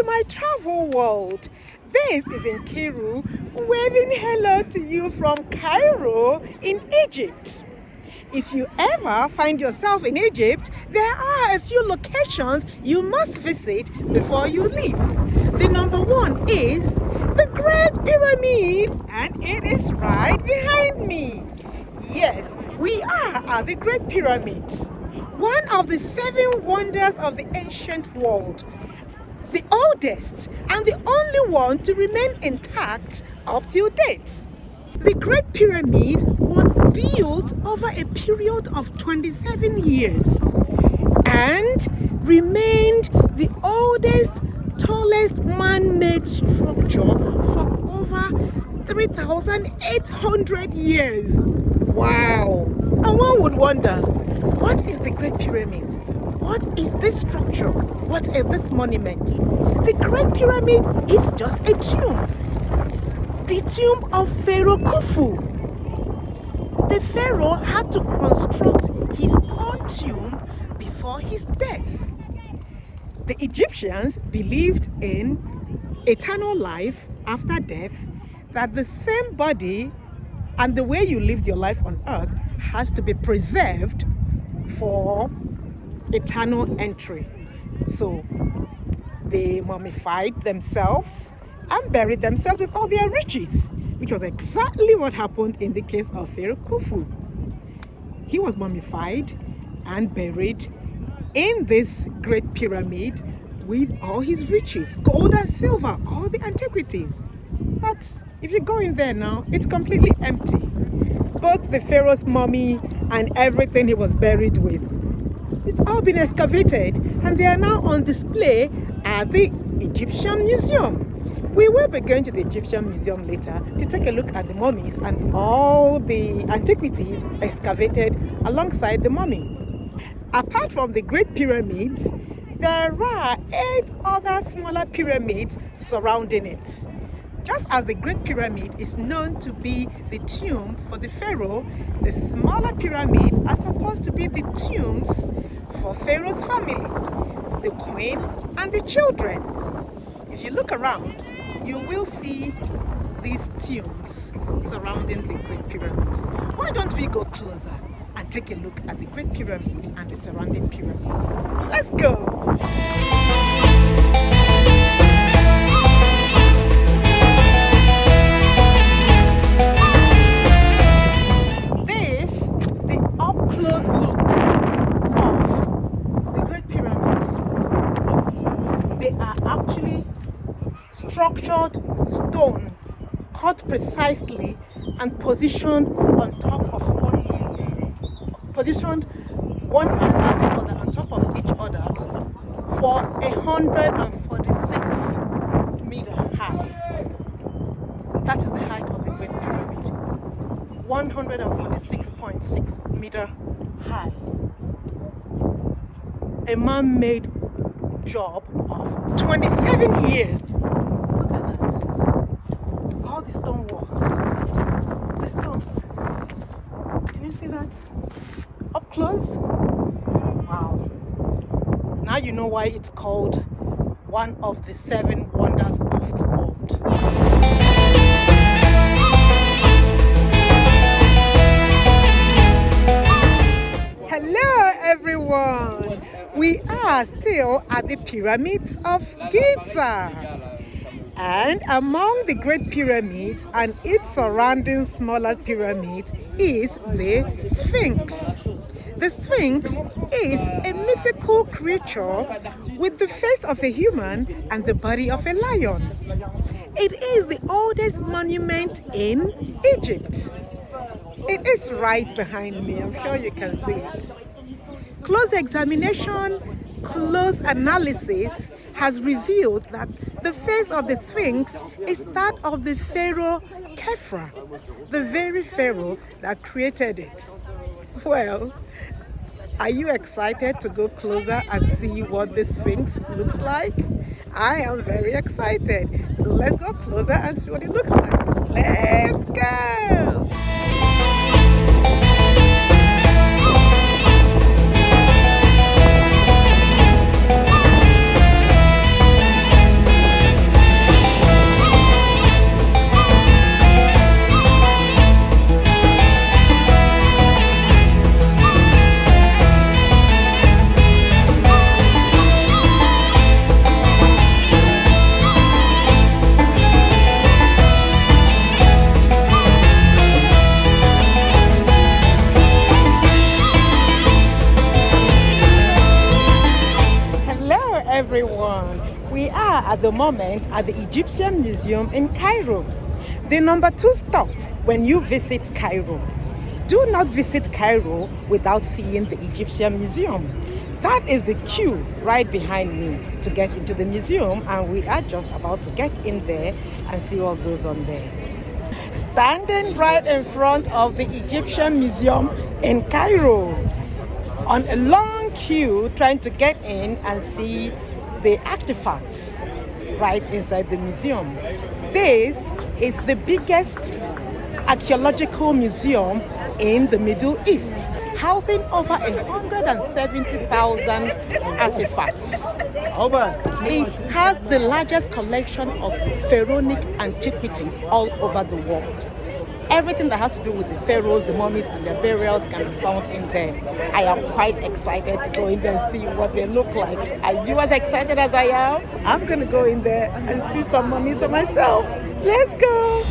to my travel world. This is in Cairo, waving hello to you from Cairo in Egypt. If you ever find yourself in Egypt, there are a few locations you must visit before you leave. The number one is the Great Pyramid, and it is right behind me. Yes, we are at the Great Pyramids, one of the 7 wonders of the ancient world, the oldest and the only one to remain intact up till date. The Great Pyramid was built over a period of 27 years and remained the oldest, tallest man-made structure for over 3,800 years. Wow! And one would wonder, what is the Great Pyramid? What is this structure? What is this monument? The Great Pyramid is just a tomb. The tomb of Pharaoh Khufu. The Pharaoh had to construct his own tomb before his death. The Egyptians believed in eternal life after death, that the same body and the way you lived your life on earth has to be preserved for eternal entry. So they mummified themselves and buried themselves with all their riches, which was exactly what happened in the case of Pharaoh Khufu. He was mummified and buried in this Great Pyramid with all his riches, gold and silver, all the antiquities. But if you go in there now, it's completely empty. Both the Pharaoh's mummy and everything he was buried with, it's all been excavated, and they are now on display at the Egyptian Museum. We will be going to the Egyptian Museum later to take a look at the mummies and all the antiquities excavated alongside the mummy. Apart from the Great Pyramids, there are 8 other smaller pyramids surrounding it. Just as the Great Pyramid is known to be the tomb for the Pharaoh, the smaller pyramids are supposed to be the tombs for Pharaoh's family, the queen and the children. If you look around, you will see these tombs surrounding the Great Pyramid. Why don't we go closer and take a look at the Great Pyramid and the surrounding pyramids? Let's go! Close look of the Great Pyramid. They are actually structured stone, cut precisely and positioned on top of one after the other on top of each other for 146 meter high. That is the height of the Great Pyramid. 146.6 meter high. A man-made job of 27 years. Look at that. All the stone wall. The stones. Can you see that? Up close? Wow. Now you know why it's called one of the 7 wonders of the world. Hello everyone! We are still at the pyramids of Giza. And among the Great Pyramids and its surrounding smaller pyramids is the Sphinx. The Sphinx is a mythical creature with the face of a human and the body of a lion. It is the oldest monument in Egypt. It is right behind me. I'm sure you can see it. Close examination, close analysis has revealed that the face of the Sphinx is that of the Pharaoh Khafra, the very Pharaoh that created it. Well, are you excited to go closer and see what the Sphinx looks like? I am very excited. So let's go closer and see what it looks like. Let's go! everyone. We are at the moment at the Egyptian Museum in Cairo. The number 2 stop when you visit Cairo. Do not visit Cairo without seeing the Egyptian Museum. That is the queue right behind me to get into the museum, and we are just about to get in there and see what goes on there. Standing right in front of the Egyptian Museum in Cairo on a long queue trying to get in and see the artifacts right inside the museum. This is the biggest archaeological museum in the Middle East, housing over 170,000 artifacts. It has the largest collection of pharaonic antiquities all over the world. Everything that has to do with the pharaohs, the mummies, and their burials can be found in there. I am quite excited to go in there and see what they look like. Are you as excited as I am? I'm going to go in there and see some mummies for myself. Let's go!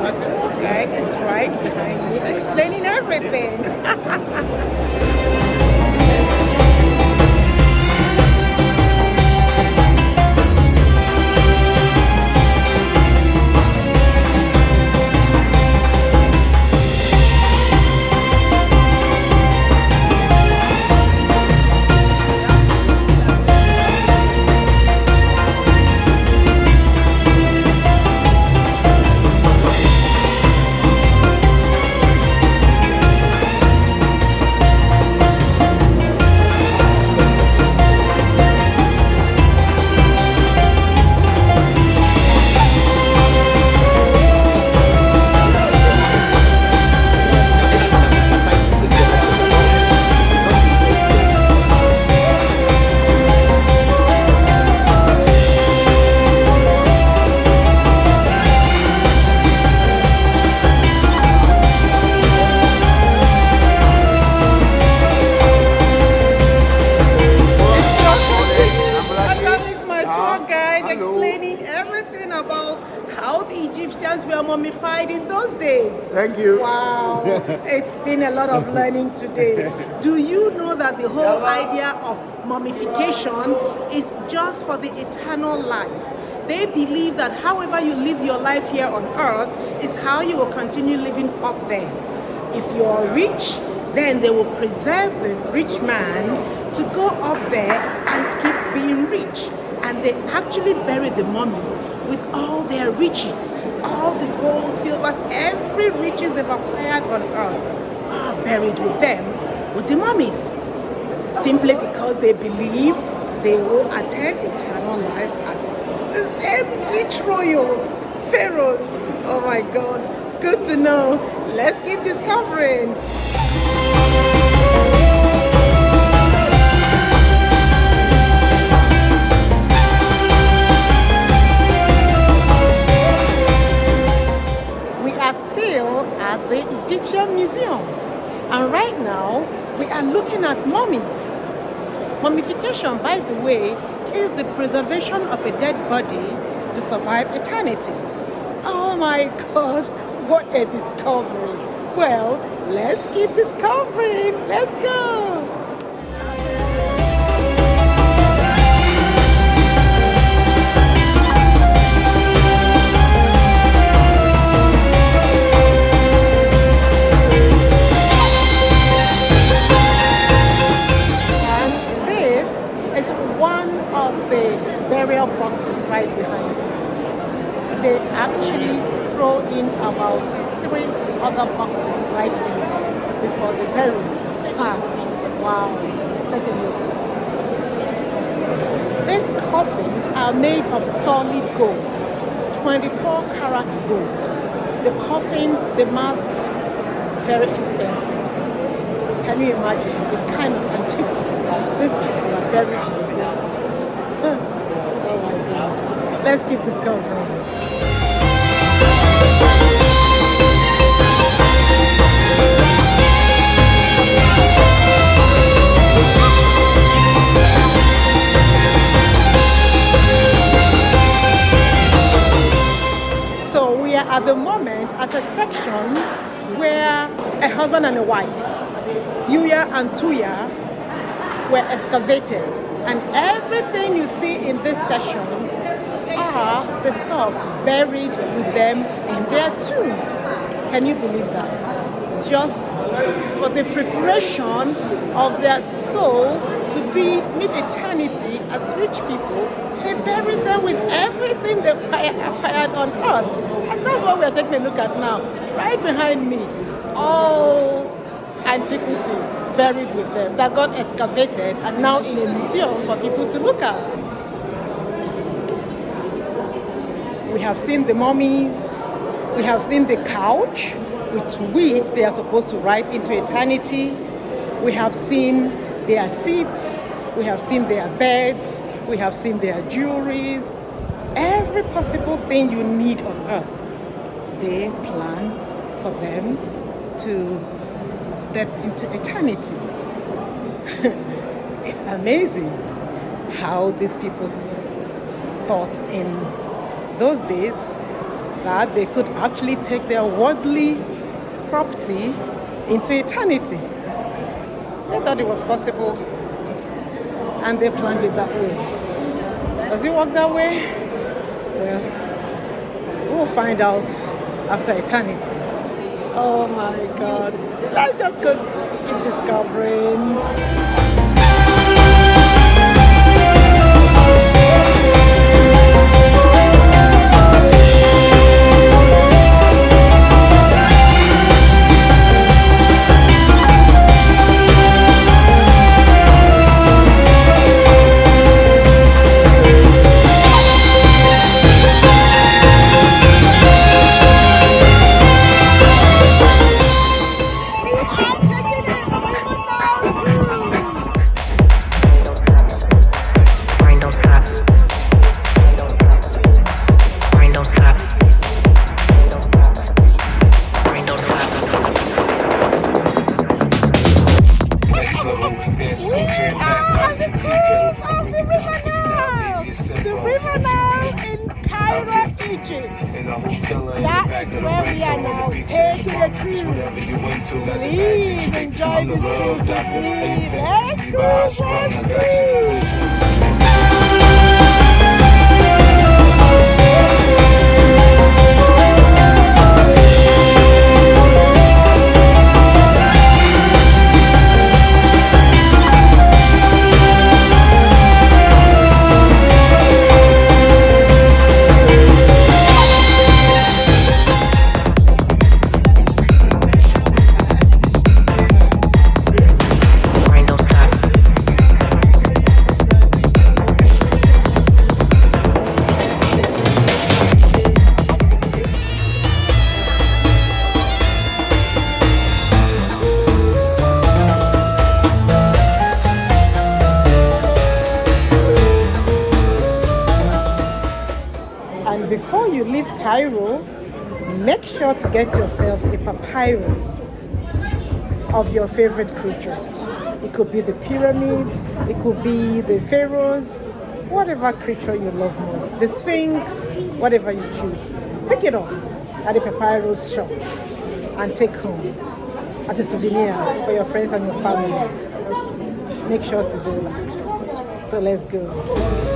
Our guide is right behind me explaining everything. Explaining everything about how the Egyptians were mummified in those days. Thank you. Wow, it's been a lot of learning today. Do you know that the whole idea of mummification is just for the eternal life? They believe that however you live your life here on earth is how you will continue living up there. If you are rich, then they will preserve the rich man to go up there and keep being rich. And they actually bury the mummies with all their riches, all the gold, silver, every riches they've acquired on earth are buried with them, with the mummies, simply because they believe they will attain eternal life as the same rich royals, pharaohs. Oh my God, good to know. Let's keep discovering. At the Egyptian Museum, and right now we are looking at mummies. Mummification, by the way, is the preservation of a dead body to survive eternity. Oh my God, what a discovery! Well, let's keep discovering. Let's go. Burial boxes right behind. They actually throw in about 3 other boxes right in before the burial. Wow, take a look. These coffins are made of solid gold, 24 karat gold. The coffin, the masks, very expensive. Can you imagine the kind of antiquities these people are buried in? Let's keep discovering. where a husband and a wife, Yuya and Tuya, were excavated. And everything you see in this session are the stuff buried with them in their tomb. Can you believe that? Just for the preparation of their soul to meet eternity as rich people, they buried them with everything they acquired on earth. And that's what we're taking a look at now. Right behind me, all antiquities buried with them that got excavated and now in a museum for people to look at. We have seen the mummies, we have seen the couch with which they are supposed to ride into eternity. We have seen their seats, we have seen their beds, we have seen their jewelries, every possible thing you need on earth. They plan for them to step into eternity. It's amazing how these people thought in those days that they could actually take their worldly property into eternity. They thought it was possible and they planned it that way. Does it work that way? Well, we'll find out after eternity. Oh my God. Let's just go keep discovering. Cairo, Egypt. That is where we are now, taking a cruise. Please enjoy this cruise with me. Let's cruise. And before you leave Cairo, make sure to get yourself a papyrus of your favorite creature. It could be the pyramids, it could be the pharaohs, whatever creature you love most. The Sphinx, whatever you choose. Pick it up at the papyrus shop and take home as a souvenir for your friends and your families. Make sure to do that. So let's go.